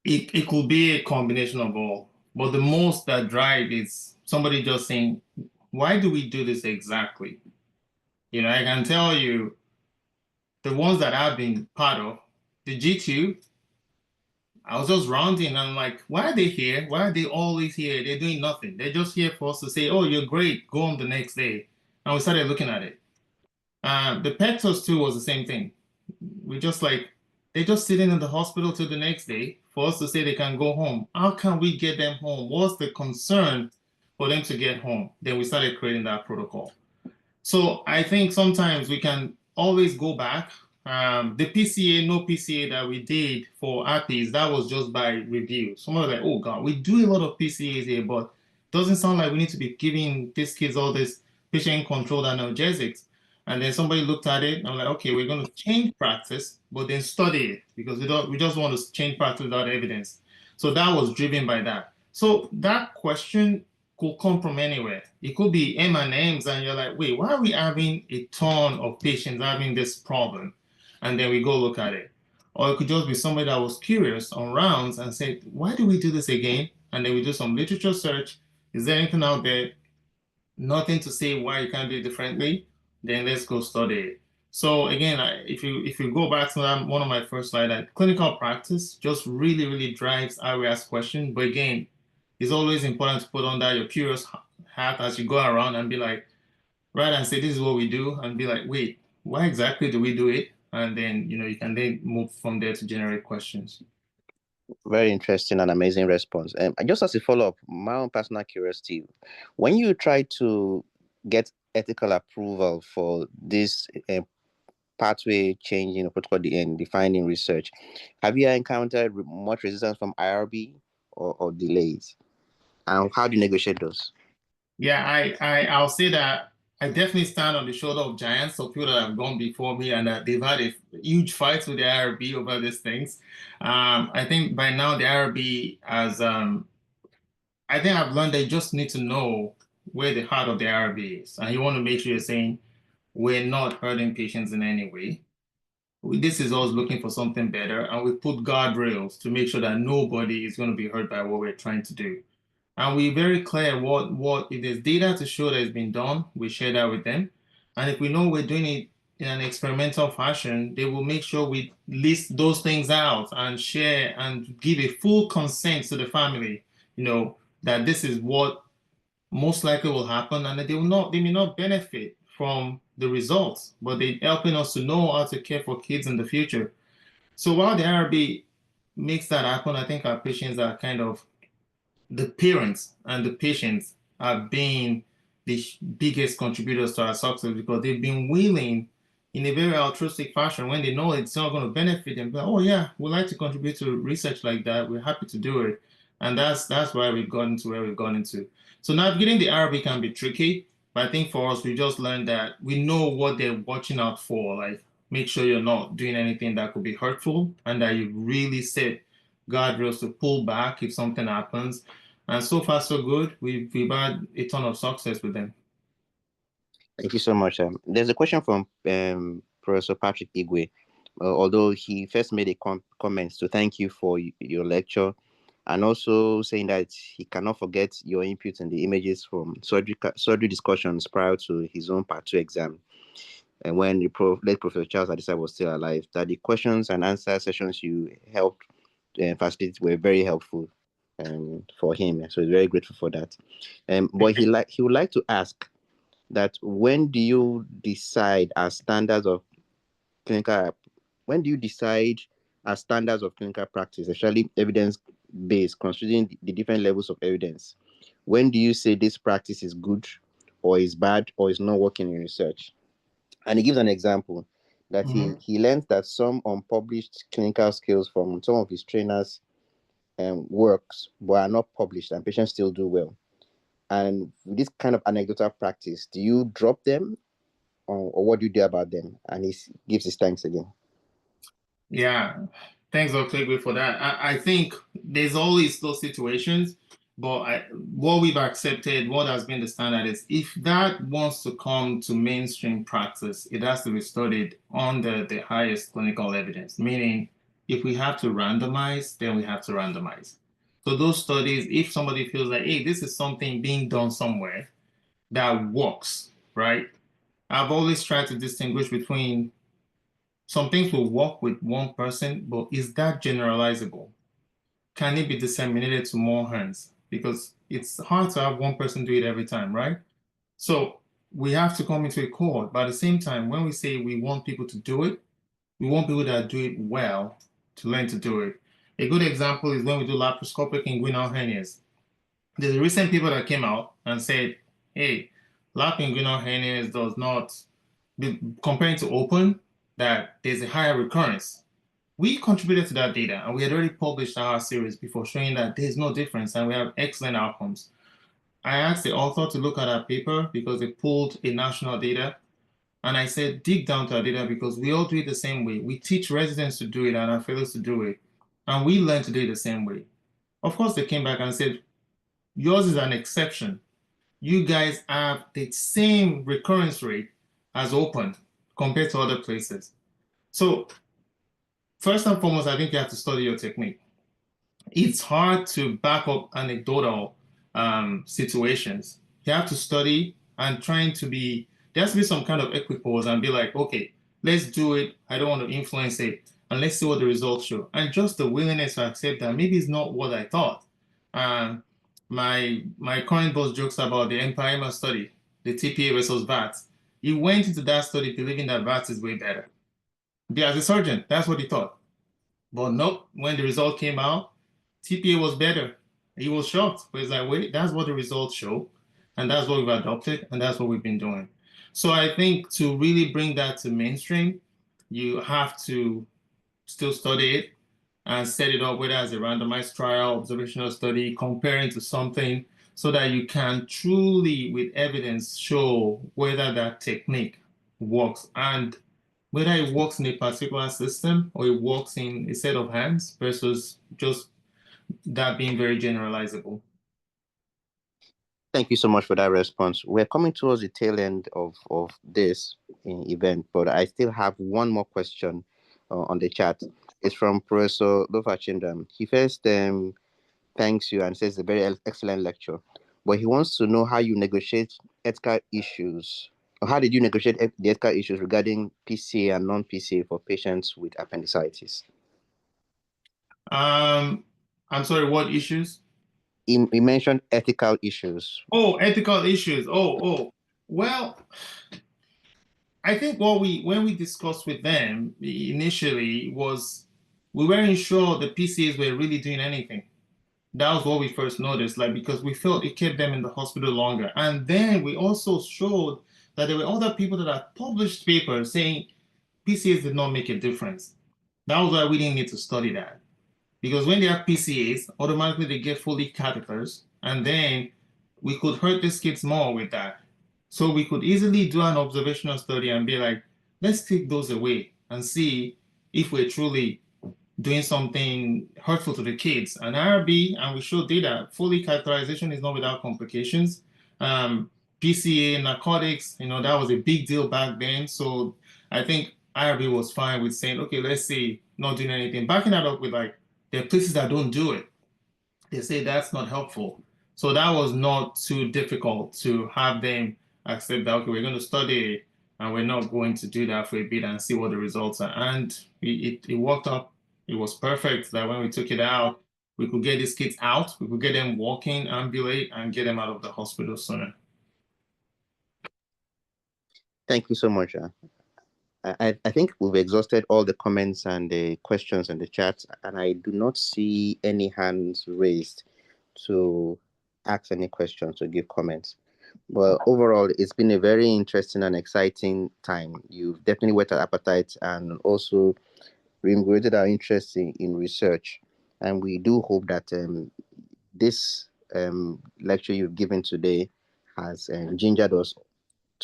It could be a combination of all, but the most that drive is somebody just saying, why do we do this exactly? You know, I can tell you the ones that I've been part of, the G2, I was just rounding and I'm like, why are they here? Why are they always here? They're doing nothing. They're just here for us to say, oh, you're great, go home the next day. And we started looking at it. The Pectos too was the same thing. We just like, they're just sitting in the hospital till the next day for us to say they can go home. How can we get them home? What's the concern for them to get home? Then we started creating that protocol. So I think sometimes we can always go back. The PCA, no PCA that we did for APIs, that was just by review. Someone was like, oh God, we do a lot of PCAs here, but doesn't sound like we need to be giving these kids all this patient-controlled analgesics. And then somebody looked at it and I'm like, okay, we're going to change practice, but then study it because we just want to change practice without evidence. So that was driven by that. So that question could come from anywhere. It could be M&Ms and you're like, wait, why are we having a ton of patients having this problem? And then we go look at it. Or it could just be somebody that was curious on rounds and said, why do we do this again? And then we do some literature search. Is there anything out there? Nothing to say why you can't do it differently? Then let's go study it. So again, if you go back to that, one of my first slides, that clinical practice just really drives how we ask questions. But again, it's always important to put on that your curious hat as you go around and be like, rather than say this is what we do, and be like, wait, why exactly do we do it? And then you can then move from there to generate questions. Very interesting and amazing response. Just as a follow-up, my own personal curiosity, when you try to get ethical approval for this pathway changing of protocol and defining research, have you encountered much resistance from IRB or delays? And how do you negotiate those? Yeah, I'll say that I definitely stand on the shoulder of giants, of people that have gone before me and that they've had a huge fight with the IRB over these things. I think by now the IRB has, I think I've learned they just need to know where the heart of the IRB is. And you want to make sure you're saying, we're not hurting patients in any way. This is us looking for something better. And we put guardrails to make sure that nobody is going to be hurt by what we're trying to do. And we're very clear what if there's data to show that it's been done, we share that with them. And if we know we're doing it in an experimental fashion, they will make sure we list those things out and share and give a full consent to the family, that this is what most likely will happen, and that they may not benefit from the results, but they're helping us to know how to care for kids in the future. So while the IRB makes that happen, I think our patients are kind of the parents and the patients have been the biggest contributors to our success because they've been willing in a very altruistic fashion when they know it's not going to benefit them. But, oh yeah, we'd like to contribute to research like that. We're happy to do it. And that's why we've gotten to where we've gotten to. So navigating the IRB can be tricky, but I think for us, we just learned that we know what they're watching out for. Like, make sure you're not doing anything that could be hurtful and that you really set guardrails to pull back if something happens. And so far, so good. We've had a ton of success with them. Thank you so much. There's a question from Professor Patrick Igwe. Although he first made a comment to thank you for your lecture, and also saying that he cannot forget your input and the images from surgery discussions prior to his own Part 2 exam, and when the late Professor Charles Adisa was still alive, that the questions and answer sessions you helped facilitate were very helpful for him. So he's very grateful for that. But he would like to ask that when do you decide as standards of clinical practice, especially evidence-based, considering the different levels of evidence? When do you say this practice is good or is bad or is not working in research? And he gives an example that he learned that some unpublished clinical skills from some of his trainers works but are not published and patients still do well. And with this kind of anecdotal practice, do you drop them or what do you do about them? And he gives his thanks again. Yeah, thanks, Dr. Igwe, for that. I think there's always those situations, but what we've accepted, what has been the standard is if that wants to come to mainstream practice, it has to be studied under the highest clinical evidence, meaning If we have to randomize, then we have to randomize. So those studies, if somebody feels like, hey, this is something being done somewhere that works, right? I've always tried to distinguish between some things will work with one person, but is that generalizable? Can it be disseminated to more hands? Because it's hard to have one person do it every time, right? So we have to come into a cohort. But at the same time, when we say we want people to do it, we want people that do it well to learn to do it. A good example is when we do laparoscopic inguinal hernias. There's a recent paper that came out and said, hey, lap inguinal hernias does not, comparing to open, that there's a higher recurrence. We contributed to that data, and we had already published our series before showing that there's no difference and we have excellent outcomes. I asked the author to look at our paper because they pulled a national data, and I said, dig down to our data because we all do it the same way. We teach residents to do it and our fellows to do it, and we learn to do it the same way. Of course, they came back and said, yours is an exception. You guys have the same recurrence rate as open compared to other places. So first and foremost, I think you have to study your technique. It's hard to back up anecdotal situations. You have to study and trying to be, there has to be some kind of equipoise and be like, okay, let's do it. I don't want to influence it. And let's see what the results show. And just the willingness to accept that maybe it's not what I thought. My current boss jokes about the Empire study, the TPA versus VATS. He went into that study believing that VATS is way better. As a surgeon, that's what he thought. But nope, when the result came out, TPA was better. He was shocked, but he's like, wait, that's what the results show. And that's what we've adopted, and that's what we've been doing. So I think to really bring that to mainstream, you have to still study it and set it up, whether as a randomized trial, observational study, comparing to something, so that you can truly, with evidence, show whether that technique works and whether it works in a particular system or it works in a set of hands versus just that being very generalizable. Thank you so much for that response. We're coming towards the tail end of this event, but I still have one more question on the chat. It's from Professor Lofachindram. He first thanks you and says it's a very excellent lecture, but he wants to know how you negotiate ethical issues, or how did you negotiate the ethical issues regarding PCA and non-PCA for patients with appendicitis? I'm sorry, what issues? He mentioned ethical issues. Oh, ethical issues. Oh. Well, I think when we discussed with them initially was we weren't sure the PCAs were really doing anything. That was what we first noticed, like, because we felt it kept them in the hospital longer. And then we also showed that there were other people that had published papers saying PCAs did not make a difference. That was why we didn't need to study that. Because when they have PCAs, automatically they get Foley catheters, and then we could hurt these kids more with that. So we could easily do an observational study and be like, let's take those away and see if we're truly doing something hurtful to the kids. And IRB, and we showed data, Foley catheterization is not without complications. PCA, narcotics, that was a big deal back then. So I think IRB was fine with saying, okay, let's see, not doing anything. Backing that up with like, there are places that don't do it. They say that's not helpful. So that was not too difficult to have them accept that, okay, we're going to study it and we're not going to do that for a bit and see what the results are. And it worked up. It was perfect that when we took it out, we could get these kids out, we could get them walking, ambulate, and get them out of the hospital sooner. Thank you so much. I think we've exhausted all the comments and the questions in the chat, and I do not see any hands raised to ask any questions or give comments. Well, overall, it's been a very interesting and exciting time. You've definitely whet our appetite and also reinvigorated our interest in research. And we do hope that this lecture you've given today has gingered us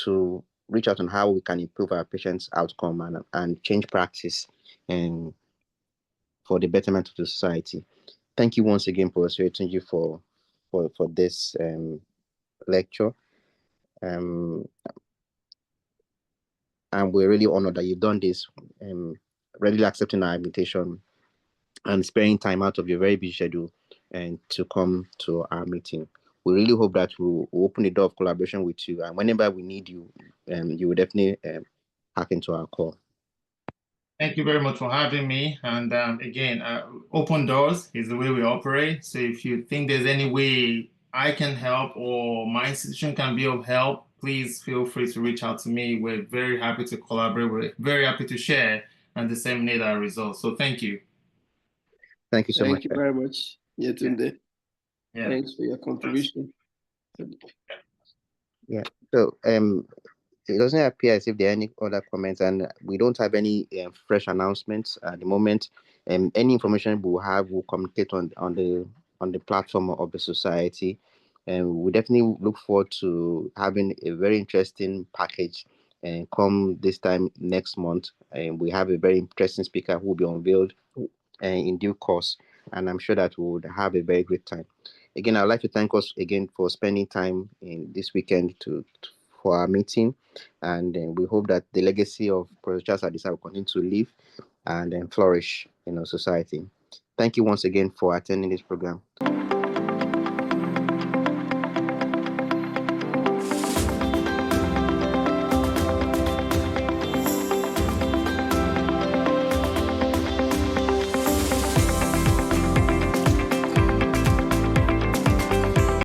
to reach out on how we can improve our patients' outcome and change practice and for the betterment of the society. Thank you once again, Professor Oyetunji, for this lecture. And we're really honored that you've done this, readily accepting our invitation and sparing time out of your very busy schedule and to come to our meeting. We really hope that we'll open the door of collaboration with you, and whenever we need you, you will definitely hack into our call. Thank you very much for having me. And again, open doors is the way we operate. So if you think there's any way I can help or my institution can be of help, please feel free to reach out to me. We're very happy to collaborate. We're very happy to share and disseminate our results. So thank you. Thank you so much. Thank you very much, Yetunde. Yeah. Thanks for your contribution. Yeah. So it doesn't appear as if there are any other comments, and we don't have any fresh announcements at the moment. Any information we'll have, we'll communicate on the platform of the society, and we definitely look forward to having a very interesting package. And come this time next month, and we have a very interesting speaker who will be unveiled in due course, and I'm sure that we would have a very great time. Again, I'd like to thank us again for spending time in this weekend for our meeting, and we hope that the legacy of Professor Charles Adisa will continue to live and flourish in our society. Thank you once again for attending this program.